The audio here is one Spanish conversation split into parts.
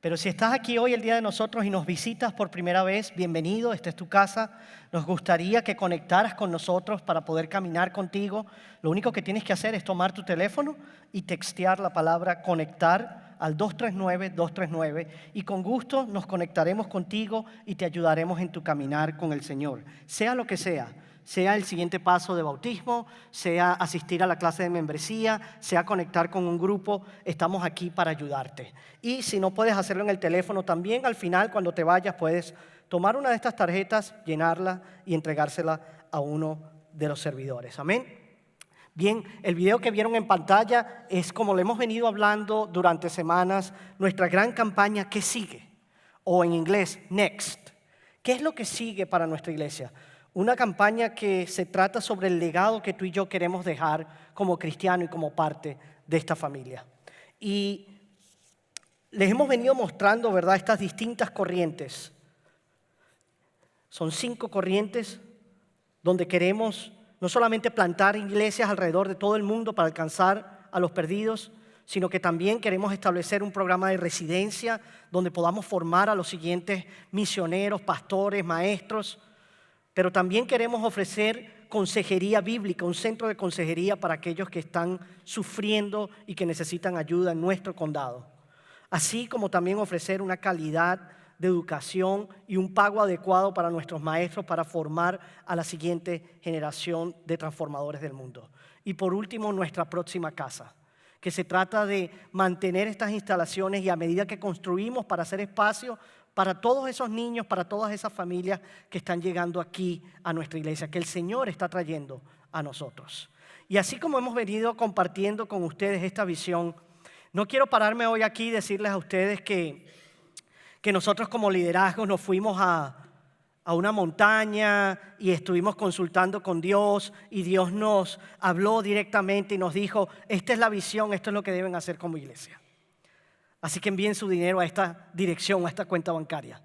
Pero si estás aquí hoy el día de nosotros y nos visitas por primera vez, bienvenido, esta es tu casa. Nos gustaría que conectaras con nosotros para poder caminar contigo. Lo único que tienes que hacer es tomar tu teléfono y textear la palabra conectar al 239-239 y con gusto nos conectaremos contigo y te ayudaremos en tu caminar con el Señor. Sea lo que sea el siguiente paso de bautismo, sea asistir a la clase de membresía, sea conectar con un grupo, estamos aquí para ayudarte. Y si no puedes hacerlo en el teléfono también, al final cuando te vayas puedes tomar una de estas tarjetas, llenarla y entregársela a uno de los servidores. Amén. Bien, el video que vieron en pantalla es, como le hemos venido hablando durante semanas, nuestra gran campaña ¿Qué sigue? O en inglés, Next. ¿Qué es lo que sigue para nuestra iglesia? Una campaña que se trata sobre el legado que tú y yo queremos dejar como cristianos y como parte de esta familia. Y les hemos venido mostrando, ¿verdad?, estas distintas corrientes. Son 5 corrientes donde queremos no solamente plantar iglesias alrededor de todo el mundo para alcanzar a los perdidos, sino que también queremos establecer un programa de residencia donde podamos formar a los siguientes misioneros, pastores, maestros. Pero también queremos ofrecer consejería bíblica, un centro de consejería para aquellos que están sufriendo y que necesitan ayuda en nuestro condado. Así como también ofrecer una calidad de educación y un pago adecuado para nuestros maestros para formar a la siguiente generación de transformadores del mundo. Y por último, nuestra próxima casa, que se trata de mantener estas instalaciones y a medida que construimos para hacer espacio para todos esos niños, para todas esas familias que están llegando aquí a nuestra iglesia, que el Señor está trayendo a nosotros. Y así como hemos venido compartiendo con ustedes esta visión, no quiero pararme hoy aquí y decirles a ustedes que nosotros como liderazgo nos fuimos a una montaña y estuvimos consultando con Dios y Dios nos habló directamente y nos dijo, esta es la visión, esto es lo que deben hacer como iglesia. Así que envíen su dinero a esta dirección, a esta cuenta bancaria.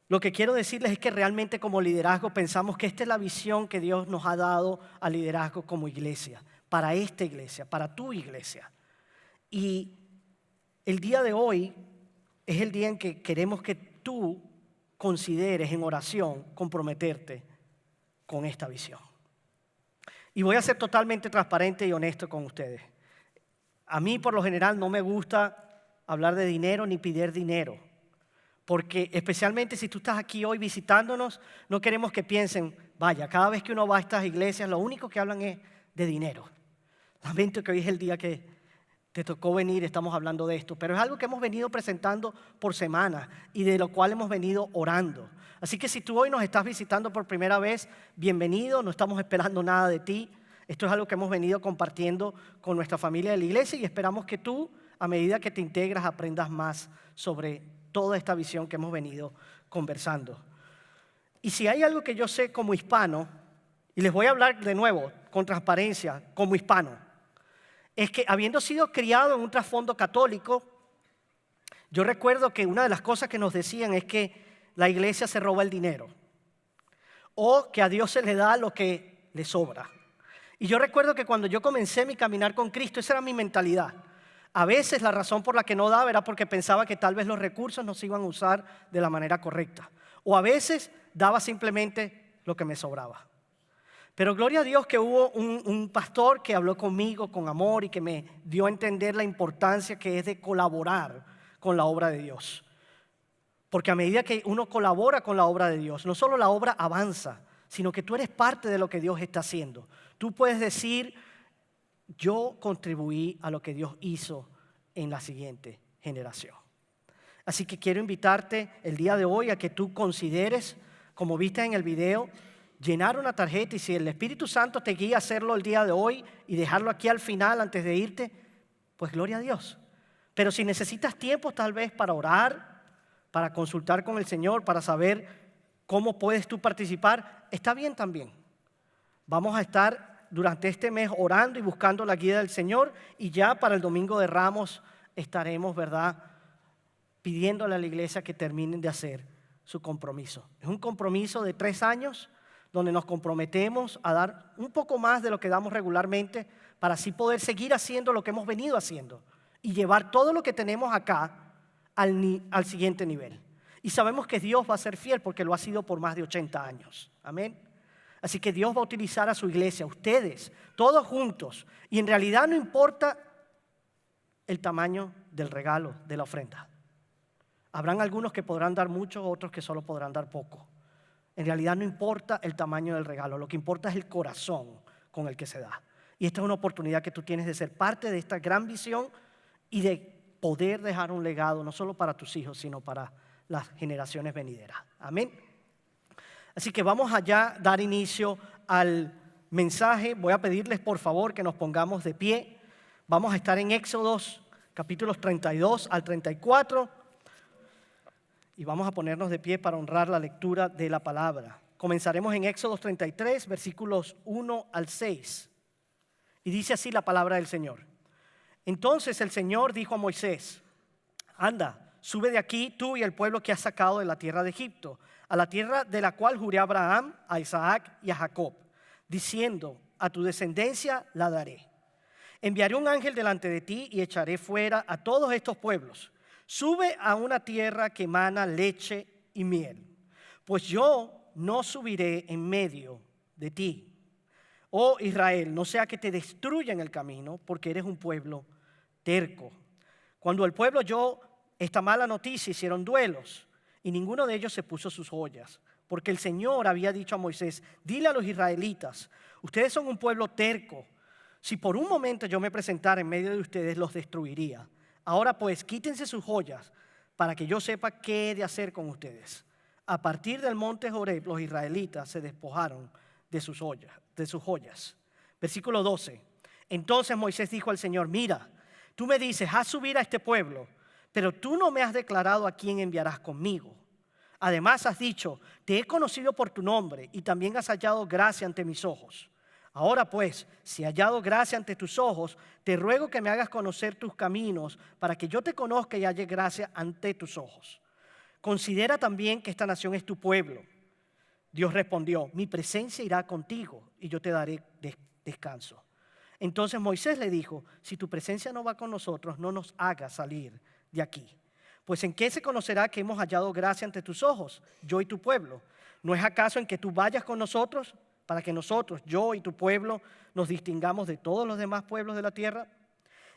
Lo que quiero decirles es que realmente como liderazgo pensamos que esta es la visión que Dios nos ha dado al liderazgo como iglesia, para esta iglesia, para tu iglesia. Y el día de hoy es el día en que queremos que tú consideres en oración comprometerte con esta visión. Y voy a ser totalmente transparente y honesto con ustedes. A mí, por lo general, no me gusta hablar de dinero ni pedir dinero, porque especialmente si tú estás aquí hoy visitándonos, no queremos que piensen, vaya, cada vez que uno va a estas iglesias, lo único que hablan es de dinero. Lamento que hoy es el día que te tocó venir, estamos hablando de esto, pero es algo que hemos venido presentando por semanas y de lo cual hemos venido orando. Así que si tú hoy nos estás visitando por primera vez, bienvenido, no estamos esperando nada de ti. Esto es algo que hemos venido compartiendo con nuestra familia de la iglesia y esperamos que tú, a medida que te integras, aprendas más sobre toda esta visión que hemos venido conversando. Y si hay algo que yo sé como hispano, y les voy a hablar de nuevo con transparencia como hispano, es que habiendo sido criado en un trasfondo católico, yo recuerdo que una de las cosas que nos decían es que la iglesia se roba el dinero o que a Dios se le da lo que le sobra. Y yo recuerdo que cuando yo comencé mi caminar con Cristo, esa era mi mentalidad. A veces la razón por la que no daba era porque pensaba que tal vez los recursos no se iban a usar de la manera correcta. O a veces daba simplemente lo que me sobraba. Pero gloria a Dios que hubo un pastor que habló conmigo con amor y que me dio a entender la importancia que es de colaborar con la obra de Dios. Porque a medida que uno colabora con la obra de Dios, no solo la obra avanza, sino que tú eres parte de lo que Dios está haciendo. Tú puedes decir, yo contribuí a lo que Dios hizo en la siguiente generación. Así que quiero invitarte el día de hoy a que tú consideres, como viste en el video, llenar una tarjeta y si el Espíritu Santo te guía a hacerlo el día de hoy y dejarlo aquí al final antes de irte, pues gloria a Dios. Pero si necesitas tiempo tal vez para orar, para consultar con el Señor, para saber cómo puedes tú participar, está bien también. Vamos a estar durante este mes orando y buscando la guía del Señor y ya para el Domingo de Ramos estaremos, ¿verdad?, pidiéndole a la iglesia que terminen de hacer su compromiso. Es un compromiso de 3 años donde nos comprometemos a dar un poco más de lo que damos regularmente para así poder seguir haciendo lo que hemos venido haciendo y llevar todo lo que tenemos acá al siguiente nivel. Y sabemos que Dios va a ser fiel porque lo ha sido por más de 80 años. Amén. Así que Dios va a utilizar a su iglesia, ustedes, todos juntos. Y en realidad no importa el tamaño del regalo, de la ofrenda. Habrán algunos que podrán dar mucho, otros que solo podrán dar poco. En realidad no importa el tamaño del regalo, lo que importa es el corazón con el que se da. Y esta es una oportunidad que tú tienes de ser parte de esta gran visión y de poder dejar un legado, no solo para tus hijos, sino para las generaciones venideras. Amén. Así que vamos allá a dar inicio al mensaje. Voy a pedirles por favor que nos pongamos de pie. Vamos a estar en Éxodos capítulos 32 al 34 y vamos a ponernos de pie para honrar la lectura de la palabra. Comenzaremos en Éxodos 33, versículos 1 al 6. Y dice así la palabra del Señor. Entonces el Señor dijo a Moisés: anda, sube de aquí tú y el pueblo que has sacado de la tierra de Egipto, a la tierra de la cual juré a Abraham, a Isaac y a Jacob, diciendo: a tu descendencia la daré. Enviaré un ángel delante de ti y echaré fuera a todos estos pueblos. Sube a una tierra que emana leche y miel, pues yo no subiré en medio de ti, oh Israel, no sea que te destruya en el camino, porque eres un pueblo terco. Cuando el pueblo oyó esta mala noticia, hicieron duelos, y ninguno de ellos se puso sus joyas, porque el Señor había dicho a Moisés: dile a los israelitas, ustedes son un pueblo terco. Si por un momento yo me presentara en medio de ustedes, los destruiría. Ahora pues, quítense sus joyas, para que yo sepa qué he de hacer con ustedes. A partir del monte Horeb, los israelitas se despojaron de sus joyas. Versículo 12. Entonces Moisés dijo al Señor: mira, tú me dices, haz subir a este pueblo, pero tú no me has declarado a quién enviarás conmigo. Además has dicho: te he conocido por tu nombre y también has hallado gracia ante mis ojos. Ahora pues, si he hallado gracia ante tus ojos, te ruego que me hagas conocer tus caminos para que yo te conozca y halle gracia ante tus ojos. Considera también que esta nación es tu pueblo. Dios respondió: mi presencia irá contigo y yo te daré descanso. Entonces Moisés le dijo: si tu presencia no va con nosotros, no nos hagas salir de aquí. Pues ¿en qué se conocerá que hemos hallado gracia ante tus ojos, yo y tu pueblo? ¿No es acaso en que tú vayas con nosotros para que nosotros, yo y tu pueblo, nos distingamos de todos los demás pueblos de la tierra?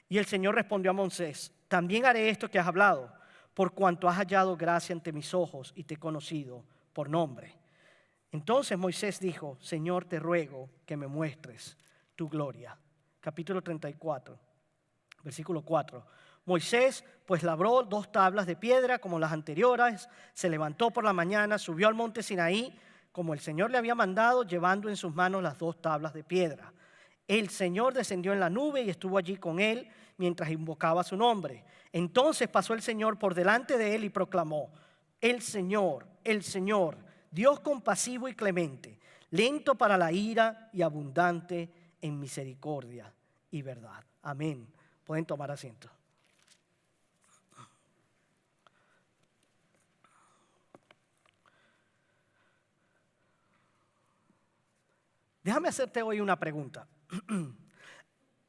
Y el Señor respondió a Moisés: también haré esto que has hablado, por cuanto has hallado gracia ante mis ojos y te he conocido por nombre. Entonces Moisés dijo: Señor, te ruego que me muestres tu gloria. Capítulo 34, versículo 4. Moisés pues labró 2 tablas de piedra como las anteriores, se levantó por la mañana, subió al monte Sinaí, como el Señor le había mandado, llevando en sus manos las 2 tablas de piedra. El Señor descendió en la nube y estuvo allí con él mientras invocaba su nombre. Entonces pasó el Señor por delante de él y proclamó: el Señor, Dios compasivo y clemente, lento para la ira y abundante en misericordia y verdad. Amén. Pueden tomar asiento. Déjame hacerte hoy una pregunta.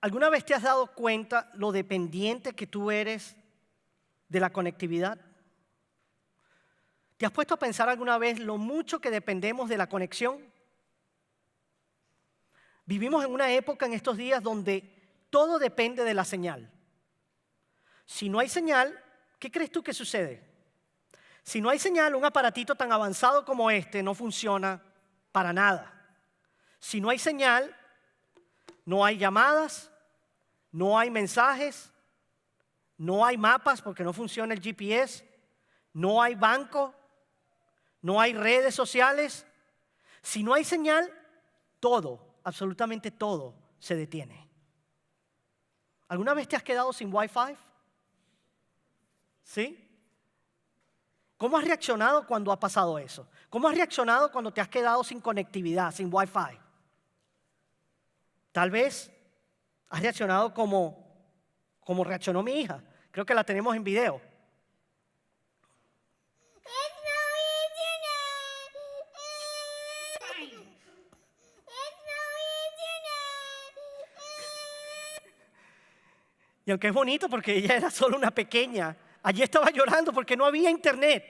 ¿Alguna vez te has dado cuenta lo dependiente que tú eres de la conectividad? ¿Te has puesto a pensar alguna vez lo mucho que dependemos de la conexión? Vivimos en una época en estos días donde todo depende de la señal. Si no hay señal, ¿qué crees tú que sucede? Si no hay señal, un aparatito tan avanzado como este no funciona para nada. Si no hay señal, no hay llamadas, no hay mensajes, no hay mapas porque no funciona el GPS, no hay banco, no hay redes sociales. Si no hay señal, todo, absolutamente todo, se detiene. ¿Alguna vez te has quedado sin Wi-Fi? ¿Sí? ¿Cómo has reaccionado cuando ha pasado eso? ¿Cómo has reaccionado cuando te has quedado sin conectividad, sin Wi-Fi? Tal vez has reaccionado como reaccionó mi hija. Creo que la tenemos en video. Y aunque es bonito porque ella era solo una pequeña, Allí estaba llorando porque no había internet.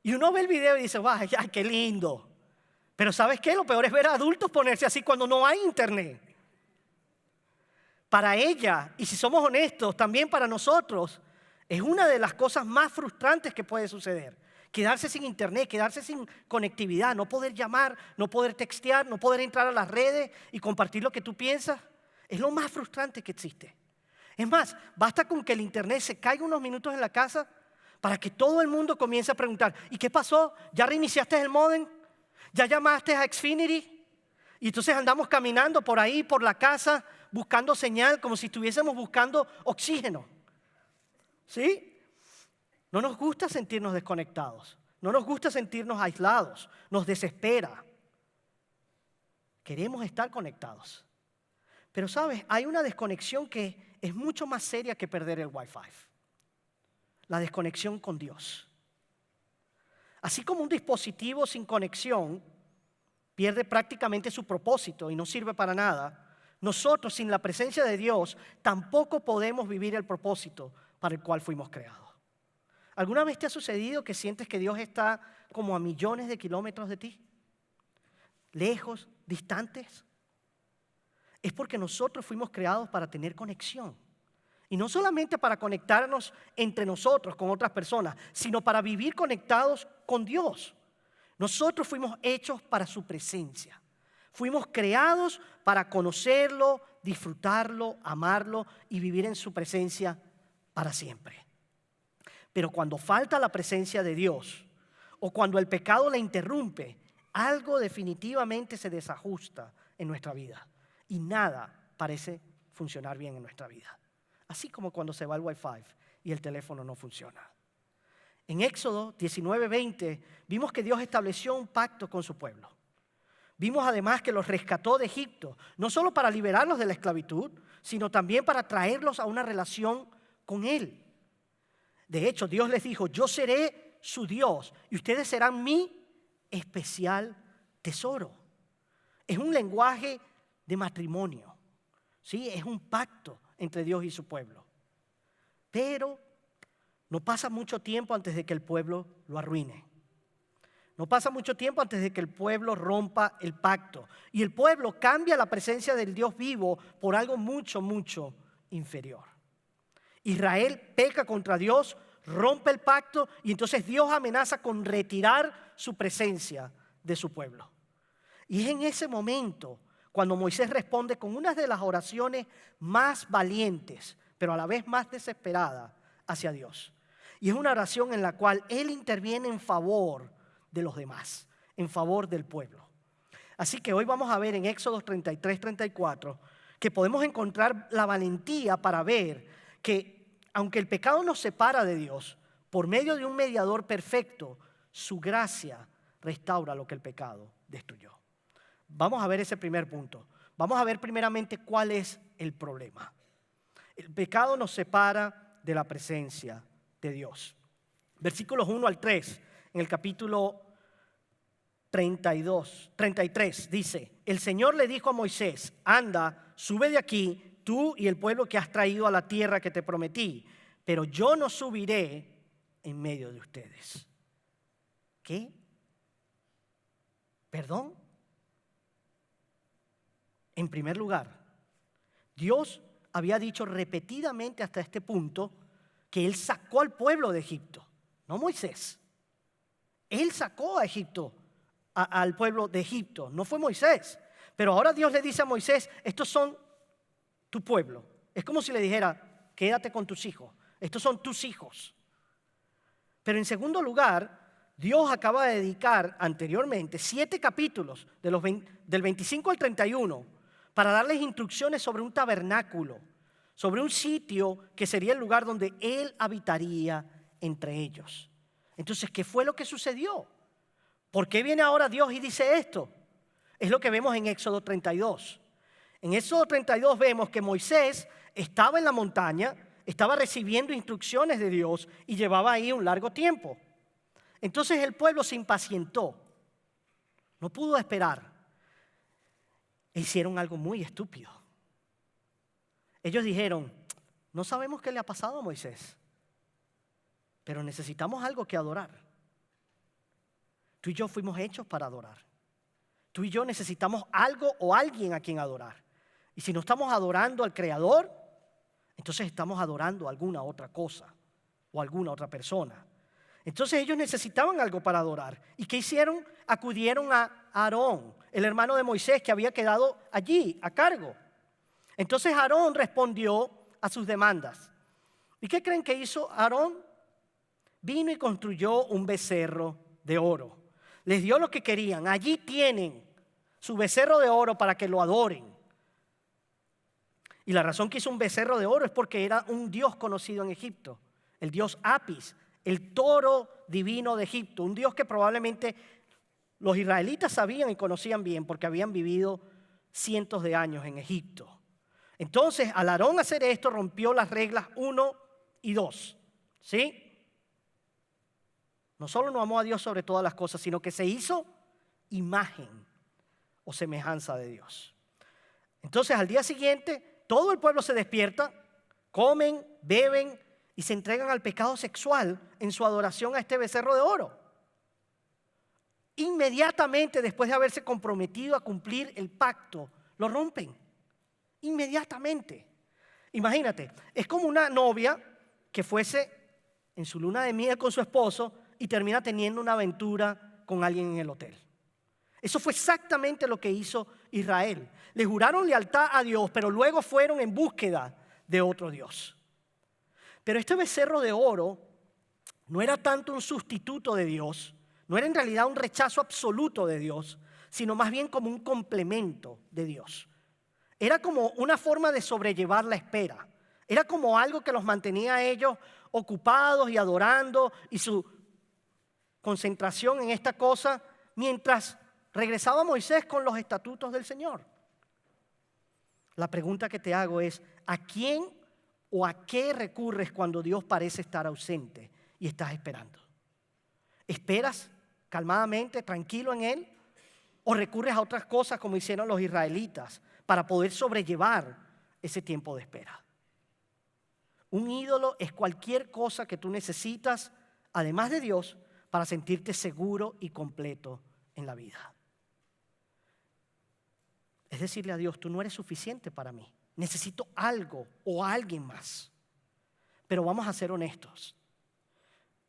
Y uno ve el video y dice, ¡ay, qué lindo! Pero ¿sabes qué? Lo peor es ver a adultos ponerse así cuando no hay internet. Para ella, y si somos honestos, también para nosotros, es una de las cosas más frustrantes que puede suceder. Quedarse sin internet, quedarse sin conectividad, no poder llamar, no poder textear, no poder entrar a las redes y compartir lo que tú piensas. Es lo más frustrante que existe. Es más, basta con que el internet se caiga unos minutos en la casa para que todo el mundo comience a preguntar, ¿y qué pasó? ¿Ya reiniciaste el módem? ¿Ya llamaste a Xfinity? Y entonces andamos caminando por ahí, por la casa, buscando señal, como si estuviésemos buscando oxígeno. ¿Sí? No nos gusta sentirnos desconectados. No nos gusta sentirnos aislados. Nos desespera. Queremos estar conectados. Pero ¿sabes? Hay una desconexión que es mucho más seria que perder el Wi-Fi. La desconexión con Dios. Así como un dispositivo sin conexión pierde prácticamente su propósito y no sirve para nada, nosotros sin la presencia de Dios tampoco podemos vivir el propósito para el cual fuimos creados. ¿Alguna vez te ha sucedido que sientes que Dios está como a millones de kilómetros de ti? Lejos, distantes. Es porque nosotros fuimos creados para tener conexión. Y no solamente para conectarnos entre nosotros con otras personas, sino para vivir conectados con Dios. Nosotros fuimos hechos para su presencia. Fuimos creados para conocerlo, disfrutarlo, amarlo y vivir en su presencia para siempre. Pero cuando falta la presencia de Dios o cuando el pecado la interrumpe, algo definitivamente se desajusta en nuestra vida y nada parece funcionar bien en nuestra vida. Así como cuando se va el Wi-Fi y el teléfono no funciona. En Éxodo 19:20 vimos que Dios estableció un pacto con su pueblo. Vimos además que los rescató de Egipto, no solo para liberarlos de la esclavitud, sino también para traerlos a una relación con Él. De hecho, Dios les dijo, yo seré su Dios y ustedes serán mi especial tesoro. Es un lenguaje de matrimonio, ¿sí? Es un pacto entre Dios y su pueblo. Pero no pasa mucho tiempo antes de que el pueblo lo arruine. No pasa mucho tiempo antes de que el pueblo rompa el pacto. Y el pueblo cambia la presencia del Dios vivo por algo mucho, mucho inferior. Israel peca contra Dios, rompe el pacto y entonces Dios amenaza con retirar su presencia de su pueblo. Y es en ese momento cuando Moisés responde con una de las oraciones más valientes, pero a la vez más desesperada hacia Dios. Y es una oración en la cual él interviene en favor de los demás, en favor del pueblo. Así que hoy vamos a ver en Éxodo 33-34 que podemos encontrar la valentía para ver que aunque el pecado nos separa de Dios, por medio de un mediador perfecto, su gracia restaura lo que el pecado destruyó. Vamos a ver ese primer punto. Vamos a ver primeramente cuál es el problema. El pecado nos separa de la presencia de Dios. Versículos 1 al 3, en el capítulo 33, dice, el Señor le dijo a Moisés, anda, sube de aquí, tú y el pueblo que has traído a la tierra que te prometí, pero yo no subiré en medio de ustedes. ¿Qué? ¿Perdón? En primer lugar, Dios había dicho repetidamente hasta este punto que Él sacó al pueblo de Egipto, no Moisés. Él sacó a Egipto, al pueblo de Egipto, no fue Moisés. Pero ahora Dios le dice a Moisés, estos son tu pueblo. Es como si le dijera, quédate con tus hijos, estos son tus hijos. Pero en segundo lugar, Dios acaba de dedicar anteriormente 7 capítulos del 25 al 31 para darles instrucciones sobre un tabernáculo, sobre un sitio que sería el lugar donde Él habitaría entre ellos. Entonces, ¿qué fue lo que sucedió? ¿Por qué viene ahora Dios y dice esto? Es lo que vemos en Éxodo 32. En Éxodo 32 vemos que Moisés estaba en la montaña, estaba recibiendo instrucciones de Dios y llevaba ahí un largo tiempo. Entonces el pueblo se impacientó, no pudo esperar e hicieron algo muy estúpido. Ellos dijeron, No sabemos qué le ha pasado a Moisés, pero necesitamos algo que adorar. Tú y yo fuimos hechos para adorar. Tú y yo necesitamos algo o alguien a quien adorar. Y si no estamos adorando al Creador, entonces estamos adorando a alguna otra cosa o alguna otra persona. Entonces ellos necesitaban algo para adorar. ¿Y qué hicieron? Acudieron a Aarón, el hermano de Moisés, que había quedado allí a cargo. Entonces Aarón respondió a sus demandas. ¿Y qué creen que hizo Aarón? Vino y construyó un becerro de oro. Les dio lo que querían. Allí tienen su becerro de oro para que lo adoren. Y la razón que hizo un becerro de oro es porque era un dios conocido en Egipto, el dios Apis, el toro divino de Egipto, un dios que probablemente los israelitas sabían y conocían bien porque habían vivido cientos de años en Egipto. Entonces, al Aarón hacer esto, rompió las reglas 1 y 2, ¿sí? No solo no amó a Dios sobre todas las cosas, sino que se hizo imagen o semejanza de Dios. Entonces, al día siguiente, todo el pueblo se despierta, comen, beben y se entregan al pecado sexual en su adoración a este becerro de oro. Inmediatamente después de haberse comprometido a cumplir el pacto, lo rompen. Inmediatamente. Imagínate, es como una novia que fuese en su luna de miel con su esposo y termina teniendo una aventura con alguien en el hotel. Eso fue exactamente lo que hizo Israel. Le juraron lealtad a Dios, pero luego fueron en búsqueda de otro Dios. Pero este becerro de oro no era tanto un sustituto de Dios, no era en realidad un rechazo absoluto de Dios, sino más bien como un complemento de Dios. Era como una forma de sobrellevar la espera. Era como algo que los mantenía a ellos ocupados y adorando, y su concentración en esta cosa mientras regresaba Moisés con los estatutos del Señor. La pregunta que te hago es, ¿a quién o a qué recurres cuando Dios parece estar ausente y estás esperando? ¿Esperas calmadamente, tranquilo en Él? ¿O recurres a otras cosas como hicieron los israelitas para poder sobrellevar ese tiempo de espera? Un ídolo es cualquier cosa que tú necesitas, además de Dios, para sentirte seguro y completo en la vida. Es decirle a Dios, tú no eres suficiente para mí. Necesito algo o a alguien más. Pero vamos a ser honestos.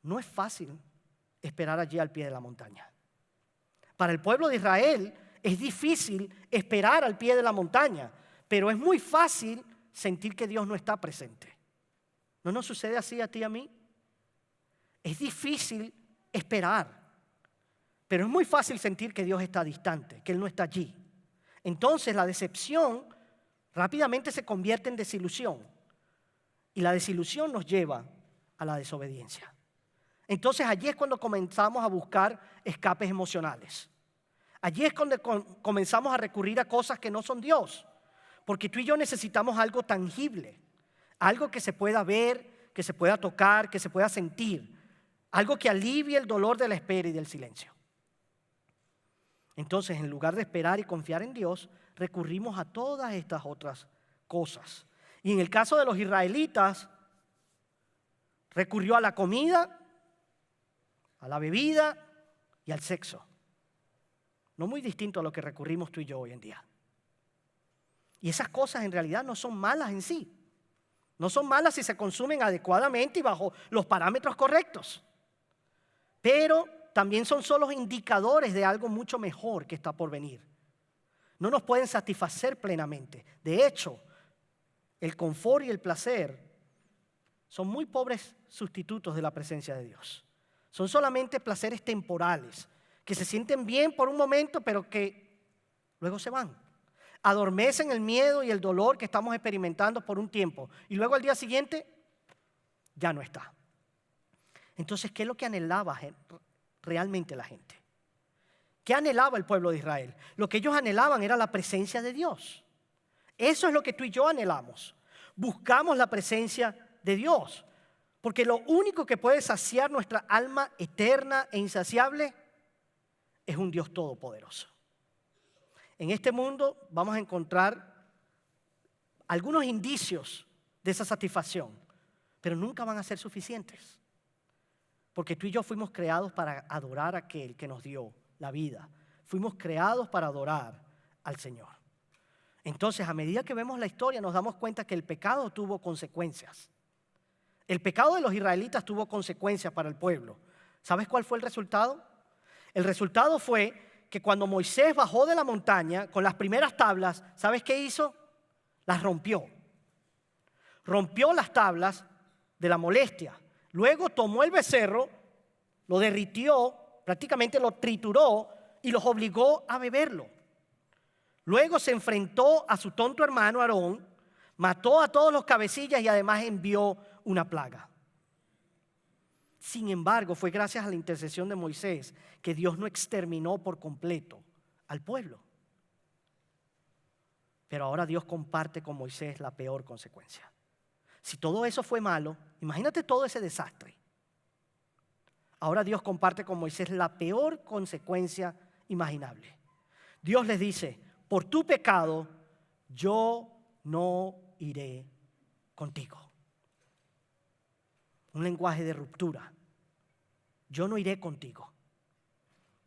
No es fácil esperar allí al pie de la montaña. Para el pueblo de Israel es difícil esperar al pie de la montaña, pero es muy fácil sentir que Dios no está presente. ¿No nos sucede así a ti y a mí? Es difícil esperar, pero es muy fácil sentir que Dios está distante, que Él no está allí. Entonces la decepción rápidamente se convierte en desilusión y la desilusión nos lleva a la desobediencia. Entonces allí es cuando comenzamos a buscar escapes emocionales. Allí es cuando comenzamos a recurrir a cosas que no son Dios, porque tú y yo necesitamos algo tangible, algo que se pueda ver, que se pueda tocar, que se pueda sentir, algo que alivie el dolor de la espera y del silencio. Entonces, en lugar de esperar y confiar en Dios, recurrimos a todas estas otras cosas. Y en el caso de los israelitas, recurrió a la comida, a la bebida y al sexo. No muy distinto a lo que recurrimos tú y yo hoy en día. Y esas cosas en realidad no son malas en sí. No son malas si se consumen adecuadamente y bajo los parámetros correctos. Pero también son solo indicadores de algo mucho mejor que está por venir. No nos pueden satisfacer plenamente. De hecho, el confort y el placer son muy pobres sustitutos de la presencia de Dios. Son solamente placeres temporales, que se sienten bien por un momento, pero que luego se van. Adormecen el miedo y el dolor que estamos experimentando por un tiempo, y luego al día siguiente ya no está. Entonces, ¿qué es lo que anhelaba realmente la gente? ¿Qué anhelaba el pueblo de Israel? Lo que ellos anhelaban era la presencia de Dios. Eso es lo que tú y yo anhelamos. Buscamos la presencia de Dios, porque lo único que puede saciar nuestra alma eterna e insaciable es un Dios todopoderoso. En este mundo vamos a encontrar algunos indicios de esa satisfacción, pero nunca van a ser suficientes. Porque tú y yo fuimos creados para adorar a aquel que nos dio la vida. Fuimos creados para adorar al Señor. Entonces, a medida que vemos la historia, nos damos cuenta que el pecado tuvo consecuencias. El pecado de los israelitas tuvo consecuencias para el pueblo. ¿Sabes cuál fue el resultado? El resultado fue que cuando Moisés bajó de la montaña con las primeras tablas, ¿sabes qué hizo? Las rompió. Rompió las tablas de la molestia. Luego tomó el becerro, lo derritió, prácticamente lo trituró y los obligó a beberlo. Luego se enfrentó a su tonto hermano Aarón, mató a todos los cabecillas y además envió una plaga. Sin embargo, fue gracias a la intercesión de Moisés que Dios no exterminó por completo al pueblo. Pero ahora Dios comparte con Moisés la peor consecuencia. Si todo eso fue malo, imagínate todo ese desastre. Ahora Dios comparte con Moisés la peor consecuencia imaginable. Dios les dice: por tu pecado yo no iré contigo. Un lenguaje de ruptura. Yo no iré contigo.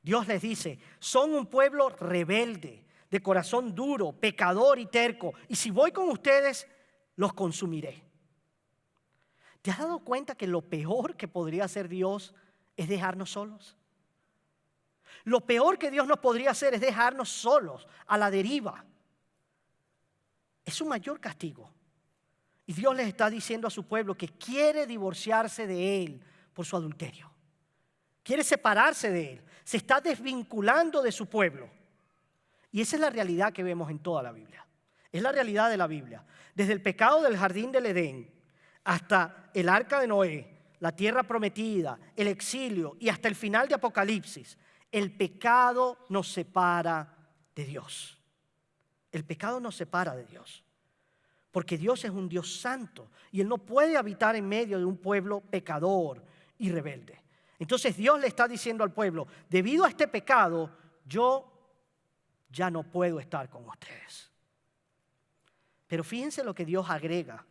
Dios les dice: son un pueblo rebelde, de corazón duro, pecador y terco, y si voy con ustedes, los consumiré. ¿Te has dado cuenta que lo peor que podría hacer Dios es dejarnos solos? Lo peor que Dios nos podría hacer es dejarnos solos, a la deriva. Es su mayor castigo. Y Dios les está diciendo a su pueblo que quiere divorciarse de él por su adulterio. Quiere separarse de él. Se está desvinculando de su pueblo. Y esa es la realidad que vemos en toda la Biblia. Es la realidad de la Biblia. Desde el pecado del jardín del Edén hasta el arca de Noé, la tierra prometida, el exilio y hasta el final de Apocalipsis, el pecado nos separa de Dios. El pecado nos separa de Dios. Porque Dios es un Dios santo y Él no puede habitar en medio de un pueblo pecador y rebelde. Entonces Dios le está diciendo al pueblo: debido a este pecado, yo ya no puedo estar con ustedes. Pero fíjense lo que Dios agrega.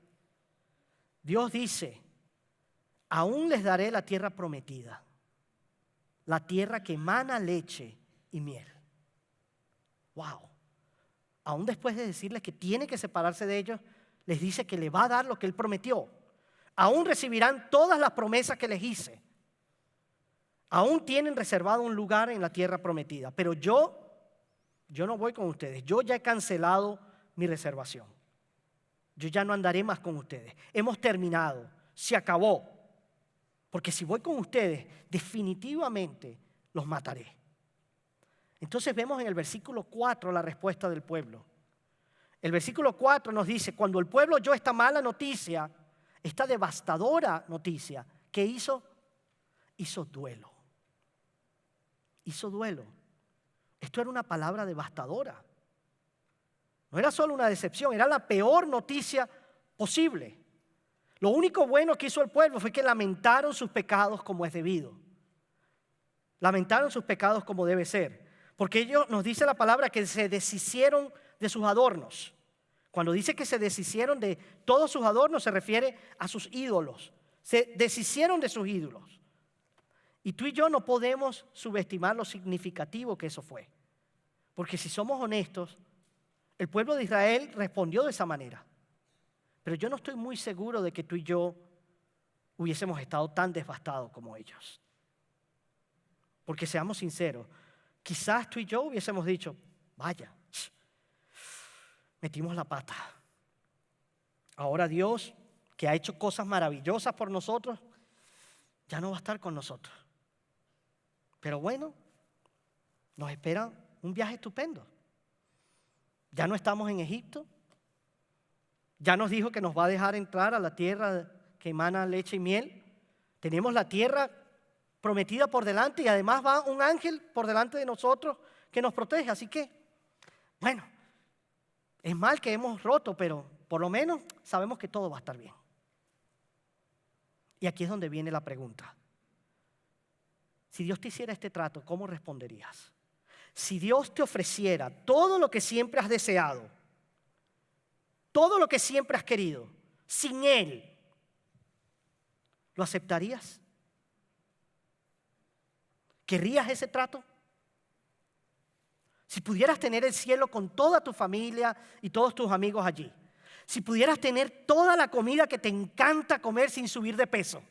Dios dice: aún les daré la tierra prometida, la tierra que emana leche y miel. Wow. Aún después de decirles que tiene que separarse de ellos, les dice que le va a dar lo que Él prometió. Aún recibirán todas las promesas que les hice. Aún tienen reservado un lugar en la tierra prometida. Pero yo no voy con ustedes. Yo ya he cancelado mi reservación. Yo ya no andaré más con ustedes. Hemos terminado. Se acabó. Porque si voy con ustedes, definitivamente los mataré. Entonces vemos en el versículo 4 la respuesta del pueblo. El versículo 4 nos dice: cuando el pueblo oyó esta mala noticia, esta devastadora noticia, ¿qué hizo? Hizo duelo. Hizo duelo. Esto era una palabra devastadora. No era solo una decepción, era la peor noticia posible. Lo único bueno que hizo el pueblo fue que lamentaron sus pecados como es debido. Lamentaron sus pecados como debe ser. Porque ellos, nos dice la palabra, que se deshicieron de sus adornos. Cuando dice que se deshicieron de todos sus adornos, se refiere a sus ídolos. Se deshicieron de sus ídolos. Y tú y yo no podemos subestimar lo significativo que eso fue. Porque si somos honestos, el pueblo de Israel respondió de esa manera. Pero yo no estoy muy seguro de que tú y yo hubiésemos estado tan devastados como ellos. Porque seamos sinceros, quizás tú y yo hubiésemos dicho: vaya, metimos la pata. Ahora Dios, que ha hecho cosas maravillosas por nosotros, ya no va a estar con nosotros. Pero bueno, nos espera un viaje estupendo. Ya no estamos en Egipto. Ya nos dijo que nos va a dejar entrar a la tierra que emana leche y miel. Tenemos la tierra prometida por delante y además va un ángel por delante de nosotros que nos protege. Así que, bueno, es mal que hemos roto, pero por lo menos sabemos que todo va a estar bien. Y aquí es donde viene la pregunta. Si Dios te hiciera este trato, ¿cómo responderías? Si Dios te ofreciera todo lo que siempre has deseado, todo lo que siempre has querido, sin Él, ¿lo aceptarías? ¿Querrías ese trato? Si pudieras tener el cielo con toda tu familia y todos tus amigos allí, si pudieras tener toda la comida que te encanta comer sin subir de peso,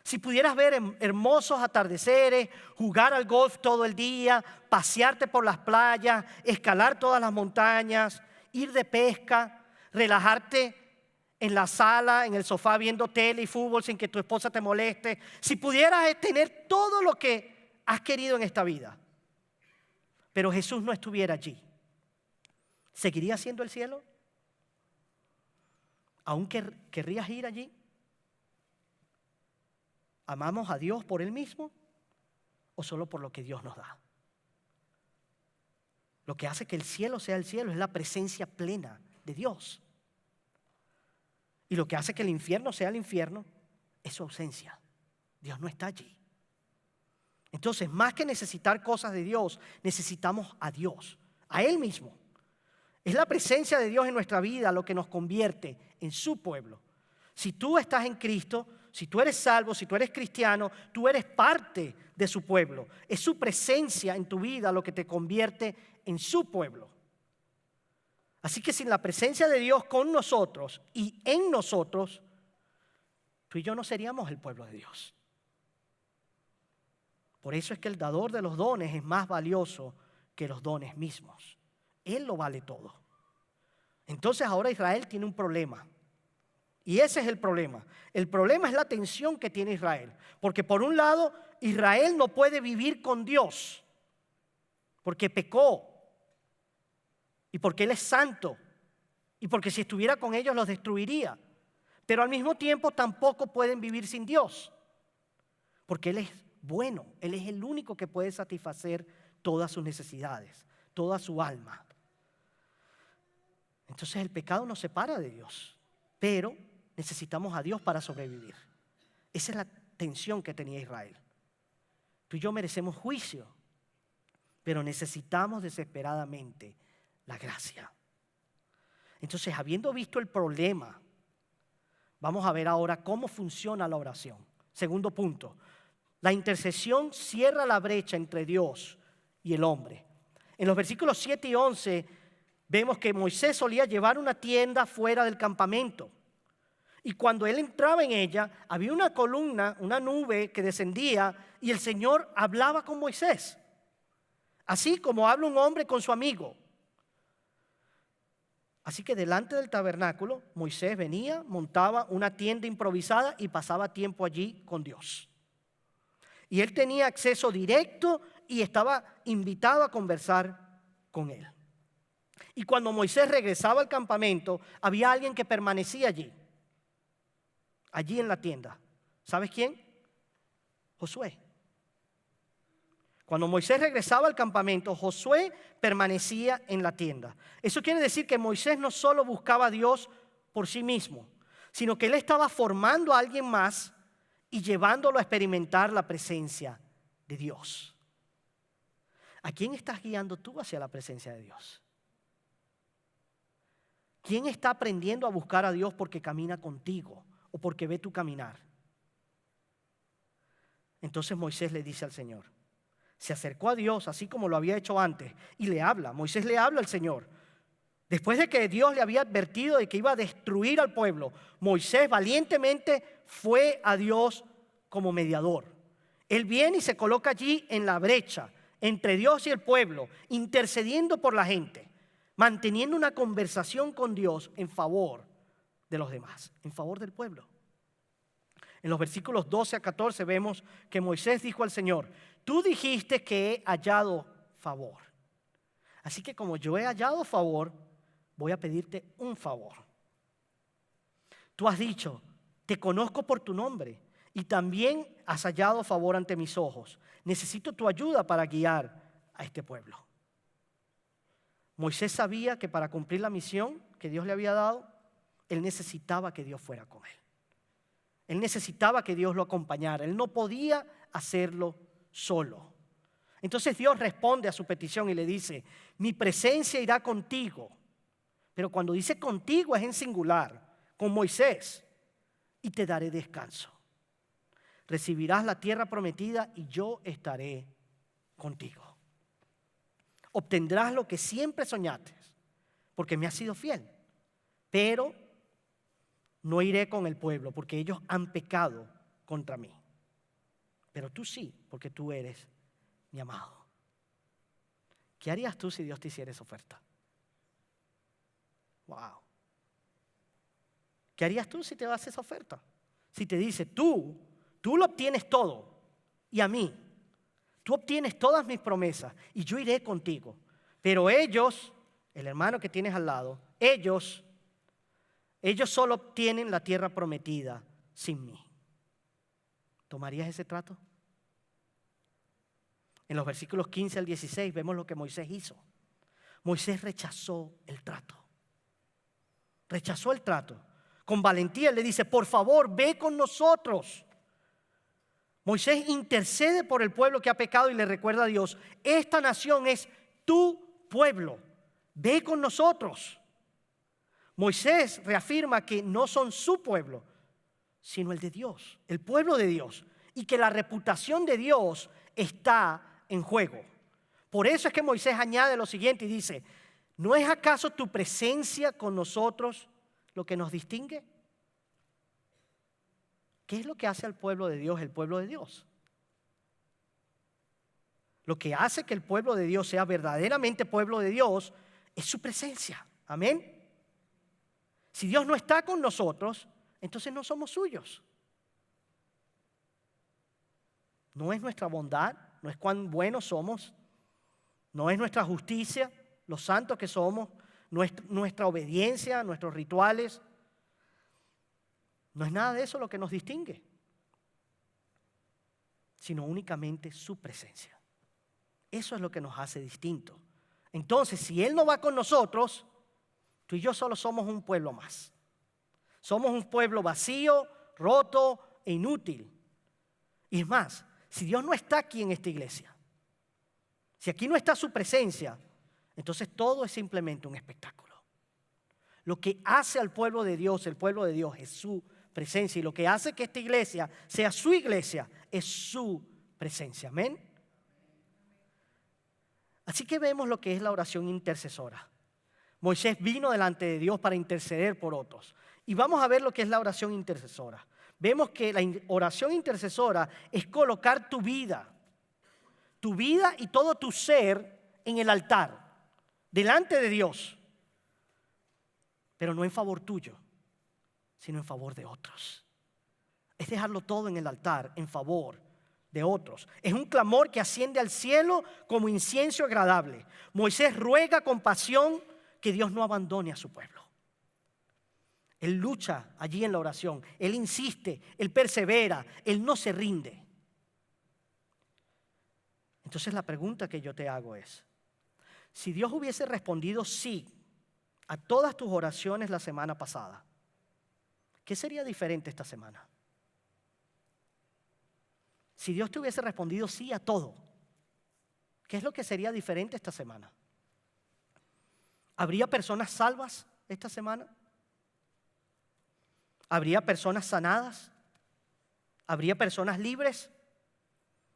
si pudieras ver hermosos atardeceres, jugar al golf todo el día, pasearte por las playas, escalar todas las montañas, ir de pesca, relajarte en la sala, en el sofá viendo tele y fútbol sin que tu esposa te moleste, si pudieras tener todo lo que has querido en esta vida, pero Jesús no estuviera allí, ¿seguiría siendo el cielo? ¿Aún querrías ir allí? ¿Amamos a Dios por Él mismo o solo por lo que Dios nos da? Lo que hace que el cielo sea el cielo es la presencia plena de Dios. Y lo que hace que el infierno sea el infierno es su ausencia. Dios no está allí. Entonces, más que necesitar cosas de Dios, necesitamos a Dios, a Él mismo. Es la presencia de Dios en nuestra vida lo que nos convierte en su pueblo. Si tú estás en Cristo, si tú eres salvo, si tú eres cristiano, tú eres parte de su pueblo. Es su presencia en tu vida lo que te convierte en su pueblo. Así que sin la presencia de Dios con nosotros y en nosotros, tú y yo no seríamos el pueblo de Dios. Por eso es que el dador de los dones es más valioso que los dones mismos. Él lo vale todo. Entonces ahora Israel tiene un problema. Y ese es el problema. El problema es la tensión que tiene Israel. Porque por un lado, Israel no puede vivir con Dios. Porque pecó. Y porque Él es santo. Y porque si estuviera con ellos los destruiría. Pero al mismo tiempo tampoco pueden vivir sin Dios. Porque Él es bueno. Él es el único que puede satisfacer todas sus necesidades. Toda su alma. Entonces el pecado nos separa de Dios. Pero necesitamos a Dios para sobrevivir. Esa es la tensión que tenía Israel. Tú y yo merecemos juicio, pero necesitamos desesperadamente la gracia. Entonces, habiendo visto el problema, vamos a ver ahora cómo funciona la oración. Segundo punto, la intercesión cierra la brecha entre Dios y el hombre. En los versículos 7 y 11 vemos que Moisés solía llevar una tienda fuera del campamento. Y cuando él entraba en ella, había una columna, una nube que descendía y el Señor hablaba con Moisés. Así como habla un hombre con su amigo. Así que delante del tabernáculo, Moisés venía, montaba una tienda improvisada y pasaba tiempo allí con Dios. Y él tenía acceso directo y estaba invitado a conversar con él. Y cuando Moisés regresaba al campamento, había alguien que permanecía allí en la tienda. ¿Sabes quién? Josué. Cuando Moisés regresaba al campamento, Josué permanecía en la tienda. Eso quiere decir que Moisés no solo buscaba a Dios por sí mismo, sino que él estaba formando a alguien más y llevándolo a experimentar la presencia de Dios. ¿A quién estás guiando tú hacia la presencia de Dios? ¿Quién está aprendiendo a buscar a Dios porque camina contigo o porque ve tu caminar? Entonces Moisés le dice al Señor, se acercó a Dios así como lo había hecho antes y le habla. Moisés le habla al Señor. Después de que Dios le había advertido de que iba a destruir al pueblo, Moisés valientemente fue a Dios como mediador. Él viene y se coloca allí en la brecha entre Dios y el pueblo, intercediendo por la gente, manteniendo una conversación con Dios en favor de los demás, en favor del pueblo. En los versículos 12 a 14 vemos que Moisés dijo al Señor, tú dijiste que he hallado favor. Así que como yo he hallado favor, voy a pedirte un favor. Tú has dicho, te conozco por tu nombre y también has hallado favor ante mis ojos. Necesito tu ayuda para guiar a este pueblo. Moisés sabía que para cumplir la misión que Dios le había dado, él necesitaba que Dios fuera con él. Él necesitaba que Dios lo acompañara. Él no podía hacerlo solo. Entonces Dios responde a su petición y le dice, mi presencia irá contigo. Pero cuando dice contigo es en singular. con Moisés y te daré descanso. Recibirás la tierra prometida y yo estaré contigo. Obtendrás lo que siempre soñaste, porque me has sido fiel. Pero no iré con el pueblo, porque ellos han pecado contra mí. Pero tú sí, porque tú eres mi amado. ¿Qué harías tú si Dios te hiciera esa oferta? Wow. ¿Qué harías tú si te das esa oferta? Si te dice, tú lo obtienes todo, y a mí, tú obtienes todas mis promesas, y yo iré contigo. Pero ellos, el hermano que tienes al lado, ellos solo obtienen la tierra prometida sin mí. ¿Tomarías ese trato? En los versículos 15 al 16 vemos lo que Moisés hizo. Moisés rechazó el trato. Rechazó el trato. Con valentía le dice, por favor, ve con nosotros. Moisés intercede por el pueblo que ha pecado y le recuerda a Dios, esta nación es tu pueblo, ve con nosotros. Moisés reafirma que no son su pueblo, sino el de Dios, el pueblo de Dios, y que la reputación de Dios está en juego. Por eso es que Moisés añade lo siguiente y dice, ¿no es acaso tu presencia con nosotros lo que nos distingue? ¿Qué es lo que hace al pueblo de Dios el pueblo de Dios? Lo que hace que el pueblo de Dios sea verdaderamente pueblo de Dios es su presencia. Amén. Si Dios no está con nosotros, entonces no somos suyos. No es nuestra bondad, no es cuán buenos somos, no es nuestra justicia, los santos que somos, nuestra obediencia, nuestros rituales. No es nada de eso lo que nos distingue, sino únicamente su presencia. Eso es lo que nos hace distintos. Entonces, si Él no va con nosotros, tú y yo solo somos un pueblo más. Somos un pueblo vacío, roto e inútil. Y es más, si Dios no está aquí en esta iglesia, si aquí no está su presencia, entonces todo es simplemente un espectáculo. Lo que hace al pueblo de Dios, el pueblo de Dios, es su presencia. Y lo que hace que esta iglesia sea su iglesia es su presencia. Amén. Así que vemos lo que es la oración intercesora. Moisés vino delante de Dios para interceder por otros. Y vamos a ver lo que es la oración intercesora. Vemos que la oración intercesora es colocar tu vida y todo tu ser en el altar, delante de Dios. Pero no en favor tuyo, sino en favor de otros. Es dejarlo todo en el altar en favor de otros. Es un clamor que asciende al cielo como incienso agradable. Moisés ruega con pasión que Dios no abandone a su pueblo. Él lucha allí en la oración, él insiste, él persevera, él no se rinde. Entonces la pregunta que yo te hago es, si Dios hubiese respondido sí a todas tus oraciones la semana pasada, ¿qué sería diferente esta semana? Si Dios te hubiese respondido sí a todo, ¿qué es lo que sería diferente esta semana? ¿Habría personas salvas esta semana? ¿Habría personas sanadas? ¿Habría personas libres?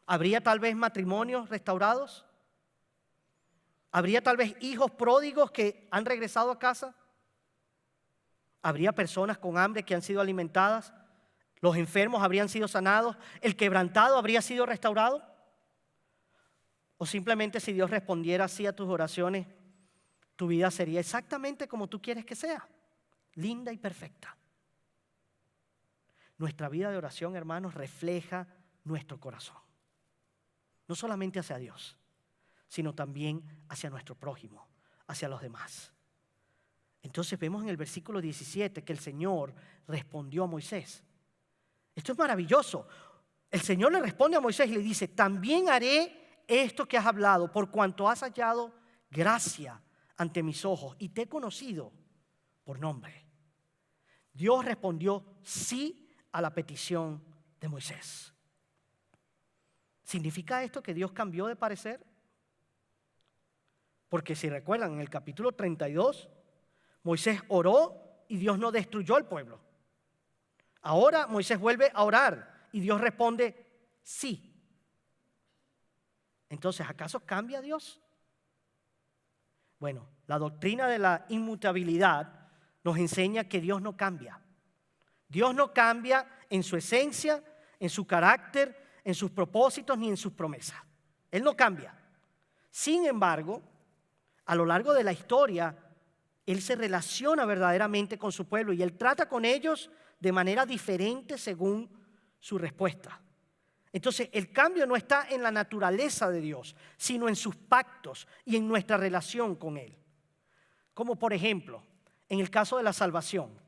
¿Habría tal vez matrimonios restaurados? ¿Habría tal vez hijos pródigos que han regresado a casa? ¿Habría personas con hambre que han sido alimentadas? ¿Los enfermos habrían sido sanados? ¿El quebrantado habría sido restaurado? ¿O simplemente si Dios respondiera así a tus oraciones, tu vida sería exactamente como tú quieres que sea, linda y perfecta? Nuestra vida de oración, hermanos, refleja nuestro corazón. No solamente hacia Dios, sino también hacia nuestro prójimo, hacia los demás. Entonces vemos en el versículo 17 que el Señor respondió a Moisés. Esto es maravilloso. El Señor le responde a Moisés y le dice, también haré esto que has hablado, por cuanto has hallado gracia ante mis ojos y te he conocido por nombre. Dios respondió sí a la petición de Moisés. ¿Significa esto que Dios cambió de parecer? Porque si recuerdan, en el capítulo 32, Moisés oró y Dios no destruyó al pueblo. Ahora Moisés vuelve a orar y Dios responde sí. Entonces, ¿acaso cambia Dios? Bueno, la doctrina de la inmutabilidad nos enseña que Dios no cambia. Dios no cambia en su esencia, en su carácter, en sus propósitos ni en sus promesas. Él no cambia. Sin embargo, a lo largo de la historia, Él se relaciona verdaderamente con su pueblo y Él trata con ellos de manera diferente según su respuesta. Entonces, el cambio no está en la naturaleza de Dios, sino en sus pactos y en nuestra relación con Él. Como por ejemplo, en el caso de la salvación.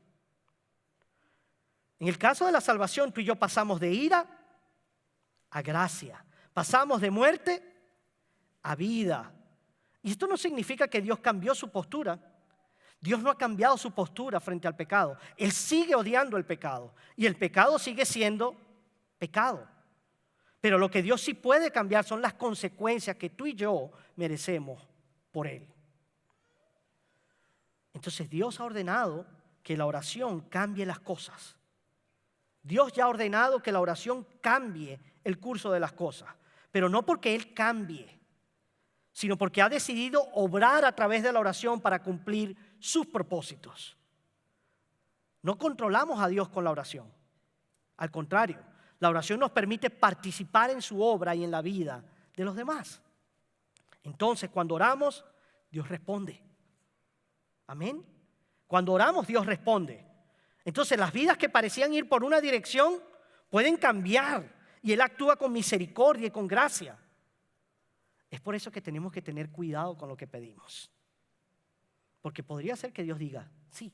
En el caso de la salvación, tú y yo pasamos de ira a gracia. Pasamos de muerte a vida. Y esto no significa que Dios cambió su postura. Dios no ha cambiado su postura frente al pecado. Él sigue odiando el pecado. Y el pecado sigue siendo pecado. Pero lo que Dios sí puede cambiar son las consecuencias que tú y yo merecemos por Él. Entonces Dios ha ordenado que la oración cambie las cosas. Dios ya ha ordenado que la oración cambie el curso de las cosas. Pero no porque Él cambie, sino porque ha decidido obrar a través de la oración para cumplir sus propósitos. No controlamos a Dios con la oración. Al contrario, la oración nos permite participar en su obra y en la vida de los demás. Entonces, cuando oramos, Dios responde. Amén. Cuando oramos, Dios responde. Entonces, las vidas que parecían ir por una dirección pueden cambiar y Él actúa con misericordia y con gracia. Es por eso que tenemos que tener cuidado con lo que pedimos. Porque podría ser que Dios diga, sí.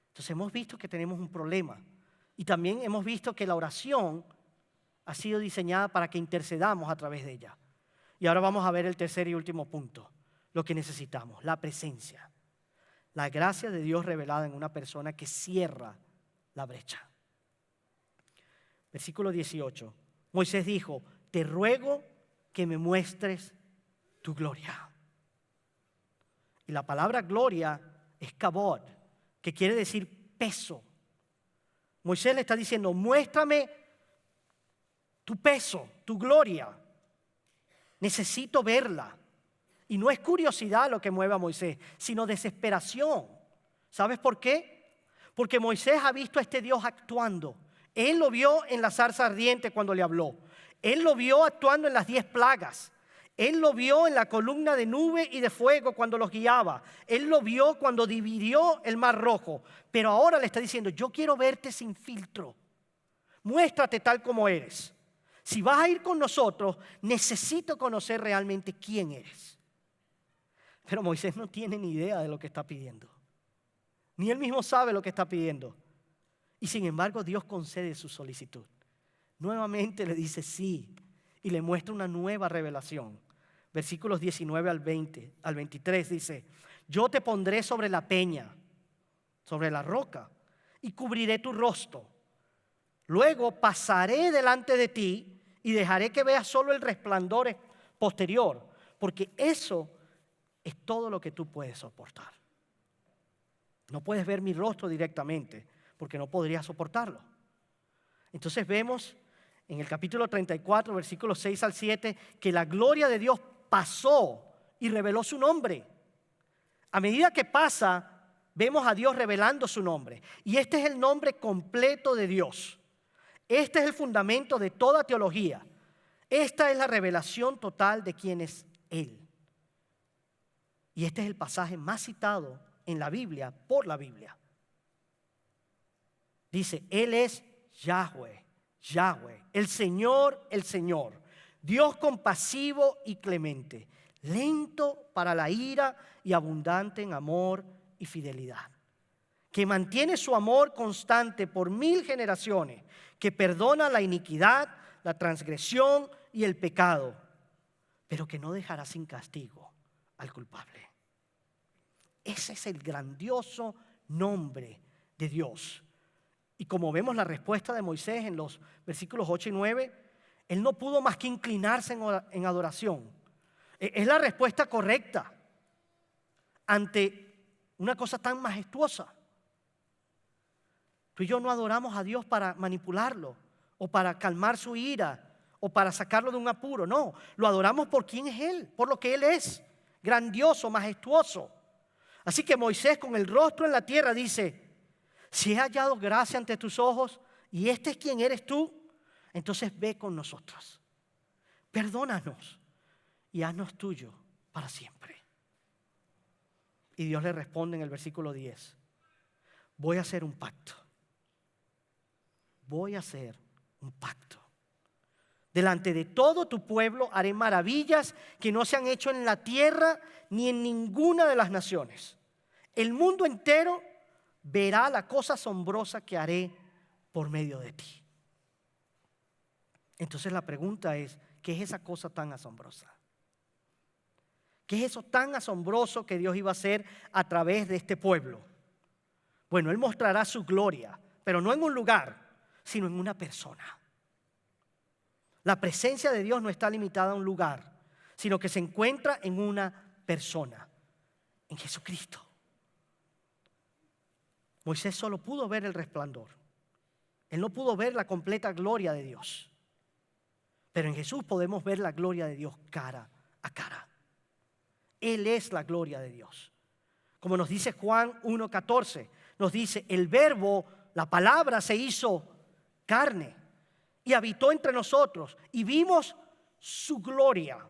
Entonces hemos visto que tenemos un problema. Y también hemos visto que la oración ha sido diseñada para que intercedamos a través de ella. Y ahora vamos a ver el tercer y último punto. Lo que necesitamos, la presencia. La gracia de Dios revelada en una persona que cierra la brecha. Versículo 18. Moisés dijo, te ruego que me muestres tu gloria. Y la palabra gloria es kabod, que quiere decir peso. Moisés le está diciendo, muéstrame tu peso, tu gloria. Necesito verla. Y no es curiosidad lo que mueve a Moisés, sino desesperación. ¿Sabes por qué? Porque Moisés ha visto a este Dios actuando. Él lo vio en la zarza ardiente cuando le habló. Él lo vio actuando en las 10 plagas. Él lo vio en la columna de nube y de fuego cuando los guiaba. Él lo vio cuando dividió el mar rojo. Pero ahora le está diciendo, yo quiero verte sin filtro. Muéstrate tal como eres. Si vas a ir con nosotros, necesito conocer realmente quién eres. Pero Moisés no tiene ni idea de lo que está pidiendo. Ni él mismo sabe lo que está pidiendo. Y sin embargo, Dios concede su solicitud. Nuevamente le dice sí y le muestra una nueva revelación. Versículos 19 al 23 dice, yo te pondré sobre la peña, sobre la roca, y cubriré tu rostro. Luego pasaré delante de ti y dejaré que veas solo el resplandor posterior, porque eso es todo lo que tú puedes soportar. No puedes ver mi rostro directamente, porque no podrías soportarlo. Entonces vemos en el capítulo 34, versículos 6 al 7, que la gloria de Dios pasó y reveló su nombre. A medida que pasa, vemos a Dios revelando su nombre. Y este es el nombre completo de Dios. Este es el fundamento de toda teología. Esta es la revelación total de quién es Él. Y este es el pasaje más citado en la Biblia, por la Biblia. Dice, Él es Yahweh, Yahweh, el Señor, Dios compasivo y clemente, lento para la ira y abundante en amor y fidelidad, que mantiene su amor constante por 1000 generaciones, que perdona la iniquidad, la transgresión y el pecado, pero que no dejará sin castigo al culpable. Ese es el grandioso nombre de Dios. Y como vemos la respuesta de Moisés en los versículos 8 y 9, él no pudo más que inclinarse en adoración. Es la respuesta correcta ante una cosa tan majestuosa. Tú y yo no adoramos a Dios para manipularlo o para calmar su ira o para sacarlo de un apuro. No, lo adoramos por quién es Él, por lo que Él es, grandioso, majestuoso. Así que Moisés, con el rostro en la tierra, dice: si he hallado gracia ante tus ojos y este es quien eres tú, entonces ve con nosotros. Perdónanos y haznos tuyo para siempre. Y Dios le responde en el versículo 10: voy a hacer un pacto. Voy a hacer un pacto. Delante de todo tu pueblo haré maravillas que no se han hecho en la tierra ni en ninguna de las naciones. El mundo entero verá la cosa asombrosa que haré por medio de ti. Entonces la pregunta es: ¿qué es esa cosa tan asombrosa? ¿Qué es eso tan asombroso que Dios iba a hacer a través de este pueblo? Bueno, Él mostrará su gloria, pero no en un lugar, sino en una persona. La presencia de Dios no está limitada a un lugar, sino que se encuentra en una persona, en Jesucristo. Moisés solo pudo ver el resplandor. Él no pudo ver la completa gloria de Dios. Pero en Jesús podemos ver la gloria de Dios cara a cara. Él es la gloria de Dios. Como nos dice Juan 1:14, nos dice: el verbo, la palabra, se hizo carne y habitó entre nosotros y vimos su gloria.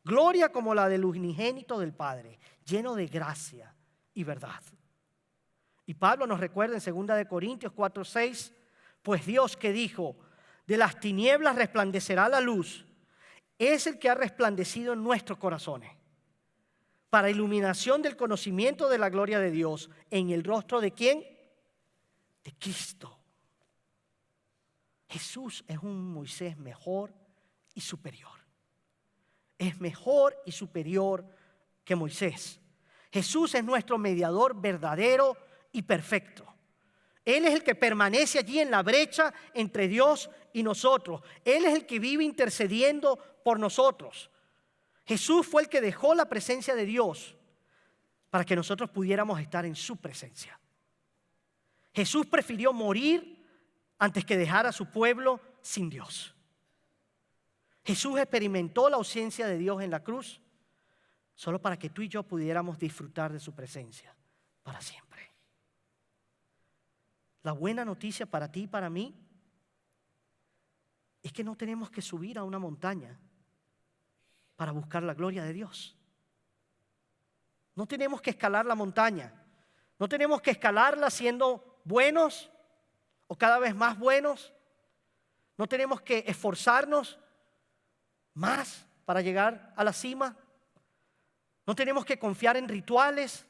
Gloria como la del unigénito del Padre, lleno de gracia y verdad. Y Pablo nos recuerda en 2 Corintios 4:6, pues Dios, que dijo: de las tinieblas resplandecerá la luz, es el que ha resplandecido en nuestros corazones, para iluminación del conocimiento de la gloria de Dios, en el rostro de ¿quién? De Cristo. Jesús es un Moisés mejor y superior. Es mejor y superior que Moisés. Jesús es nuestro mediador verdadero y perfecto. Él es el que permanece allí en la brecha entre Dios y nosotros. Él es el que vive intercediendo por nosotros. Jesús fue el que dejó la presencia de Dios para que nosotros pudiéramos estar en su presencia. Jesús prefirió morir antes que dejar a su pueblo sin Dios. Jesús experimentó la ausencia de Dios en la cruz solo para que tú y yo pudiéramos disfrutar de su presencia para siempre. La buena noticia para ti y para mí es que no tenemos que subir a una montaña para buscar la gloria de Dios. No tenemos que escalar la montaña. No tenemos que escalarla siendo buenos o cada vez más buenos. No tenemos que esforzarnos más para llegar a la cima. No tenemos que confiar en rituales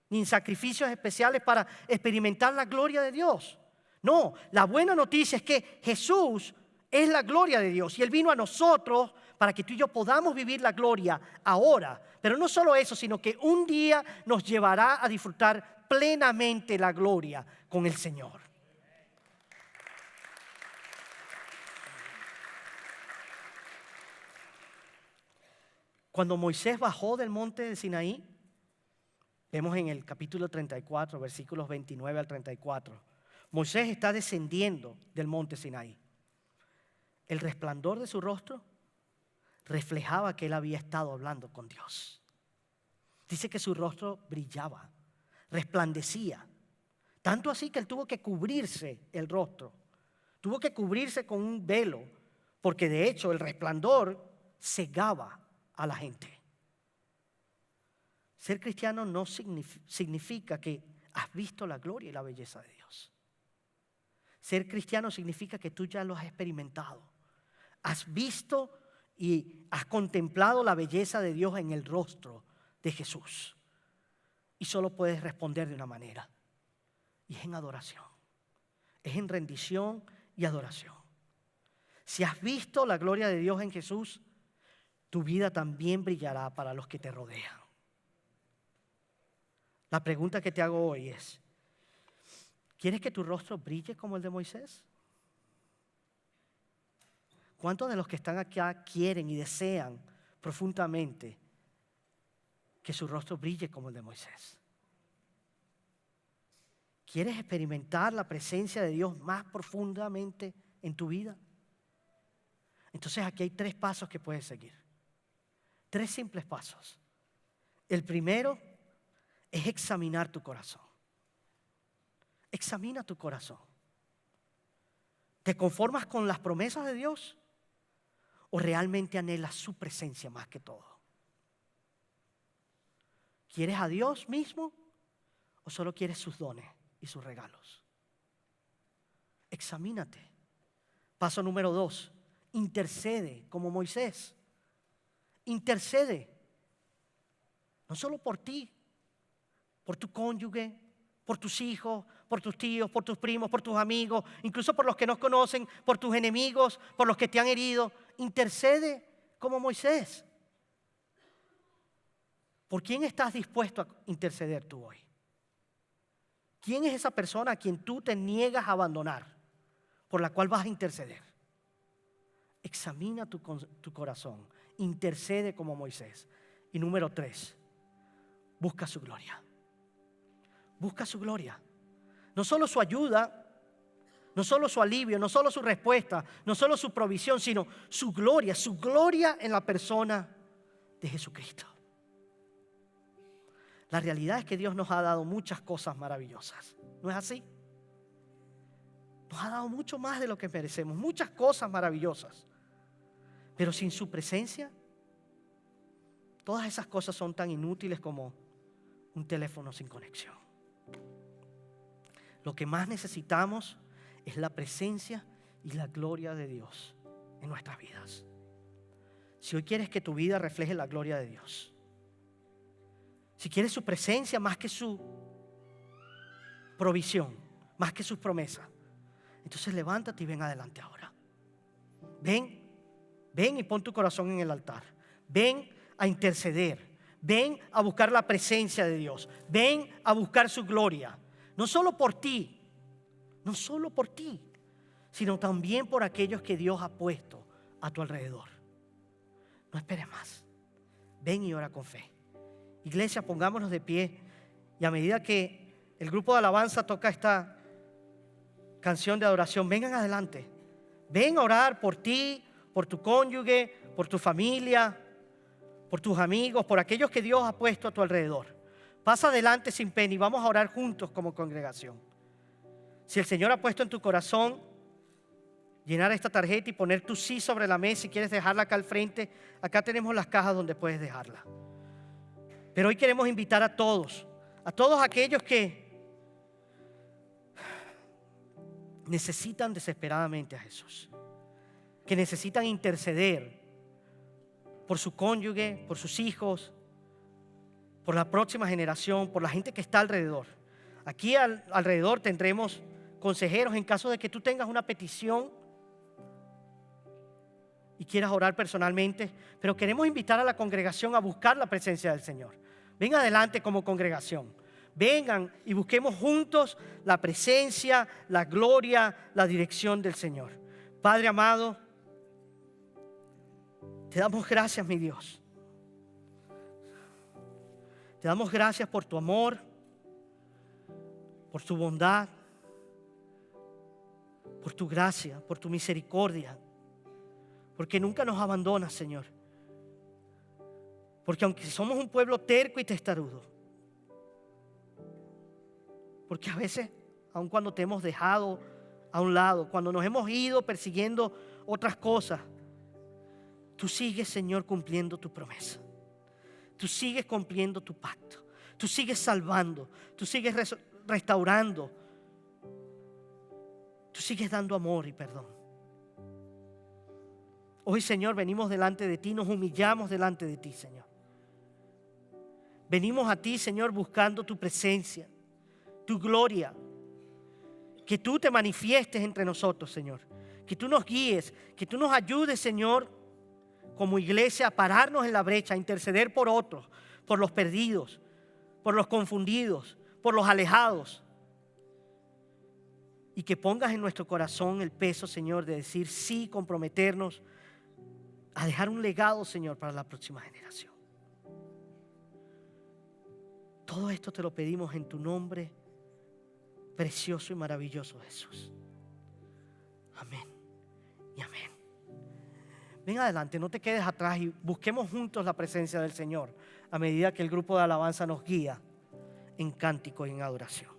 ni en sacrificios especiales para experimentar la gloria de Dios. No, la buena noticia es que Jesús es la gloria de Dios y Él vino a nosotros para que tú y yo podamos vivir la gloria ahora. Pero no solo eso, sino que un día nos llevará a disfrutar plenamente la gloria con el Señor. Cuando Moisés bajó del monte de Sinaí, vemos en el capítulo 34, versículos 29 al 34, Moisés está descendiendo del monte Sinaí. El resplandor de su rostro reflejaba que él había estado hablando con Dios. Dice que su rostro brillaba, resplandecía, tanto así que él tuvo que cubrirse el rostro, tuvo que cubrirse con un velo, porque de hecho el resplandor cegaba a la gente. Ser cristiano no significa que has visto la gloria y la belleza de Dios. Ser cristiano significa que tú ya lo has experimentado. Has visto y has contemplado la belleza de Dios en el rostro de Jesús. Y solo puedes responder de una manera. Y es en adoración. Es en rendición y adoración. Si has visto la gloria de Dios en Jesús, tu vida también brillará para los que te rodean. La pregunta que te hago hoy es: ¿quieres que tu rostro brille como el de Moisés? ¿Cuántos de los que están acá quieren y desean profundamente que su rostro brille como el de Moisés? ¿Quieres experimentar la presencia de Dios más profundamente en tu vida? Entonces aquí hay 3 pasos que puedes seguir. 3 simples pasos. El primero es examinar tu corazón. Examina tu corazón. ¿Te conformas con las promesas de Dios o realmente anhelas su presencia más que todo? ¿Quieres a Dios mismo o solo quieres sus dones y sus regalos? Examínate. Paso número 2, intercede como Moisés. Intercede. No solo por ti, por tu cónyuge, por tus hijos, por tus tíos, por tus primos, por tus amigos, incluso por los que no conocen, por tus enemigos, por los que te han herido. Intercede como Moisés. ¿Por quién estás dispuesto a interceder tú hoy? ¿Quién es esa persona a quien tú te niegas a abandonar, por la cual vas a interceder? Examina tu corazón, intercede como Moisés. Y número 3, busca su gloria. Busca su gloria. No solo su ayuda, no solo su alivio, no solo su respuesta, no solo su provisión, sino su gloria en la persona de Jesucristo. La realidad es que Dios nos ha dado muchas cosas maravillosas. ¿No es así? Nos ha dado mucho más de lo que merecemos, muchas cosas maravillosas. Pero sin su presencia, todas esas cosas son tan inútiles como un teléfono sin conexión. Lo que más necesitamos es la presencia y la gloria de Dios en nuestras vidas. Si hoy quieres que tu vida refleje la gloria de Dios, si quieres su presencia más que su provisión, más que sus promesas, entonces levántate y ven adelante ahora. Ven y pon tu corazón en el altar. Ven a interceder. Ven a buscar la presencia de Dios. Ven a buscar su gloria. No solo por ti, sino también por aquellos que Dios ha puesto a tu alrededor. No esperes más. Ven y ora con fe. Iglesia, pongámonos de pie y a medida que el grupo de alabanza toca esta canción de adoración, vengan adelante. Ven a orar por ti, por tu cónyuge, por tu familia, por tus amigos, por aquellos que Dios ha puesto a tu alrededor. Pasa adelante sin pena y vamos a orar juntos como congregación. Si el Señor ha puesto en tu corazón llenar esta tarjeta y poner tu sí sobre la mesa, si quieres dejarla acá al frente, acá tenemos las cajas donde puedes dejarla. Pero hoy queremos invitar a todos aquellos que necesitan desesperadamente a Jesús, que necesitan interceder por su cónyuge, por sus hijos, por la próxima generación, por la gente que está alrededor. Aquí alrededor tendremos consejeros en caso de que tú tengas una petición y quieras orar personalmente, pero queremos invitar a la congregación a buscar la presencia del Señor. Ven adelante como congregación. Vengan y busquemos juntos la presencia, la gloria, la dirección del Señor. Padre amado, te damos gracias, mi Dios. Te damos gracias por tu amor, por tu bondad, por tu gracia, por tu misericordia, porque nunca nos abandonas, Señor. Porque aunque somos un pueblo terco y testarudo, porque a veces, aun cuando te hemos dejado a un lado, cuando nos hemos ido persiguiendo otras cosas, tú sigues, Señor, cumpliendo tu promesa. Tú sigues cumpliendo tu pacto. Tú sigues salvando. Tú sigues restaurando. Tú sigues dando amor y perdón. Hoy, Señor, venimos delante de ti, nos humillamos delante de ti, Señor. Venimos a ti, Señor, buscando tu presencia, tu gloria. Que tú te manifiestes entre nosotros, Señor. Que tú nos guíes, que tú nos ayudes, Señor, como iglesia a pararnos en la brecha, a interceder por otros, por los perdidos, por los confundidos, por los alejados. Y que pongas en nuestro corazón el peso, Señor, de decir sí, comprometernos a dejar un legado, Señor, para la próxima generación. Todo esto te lo pedimos en tu nombre, Precioso y maravilloso Jesús. Amén y amén. Ven adelante, no te quedes atrás y busquemos juntos la presencia del Señor a medida que el grupo de alabanza nos guía en cántico y en adoración.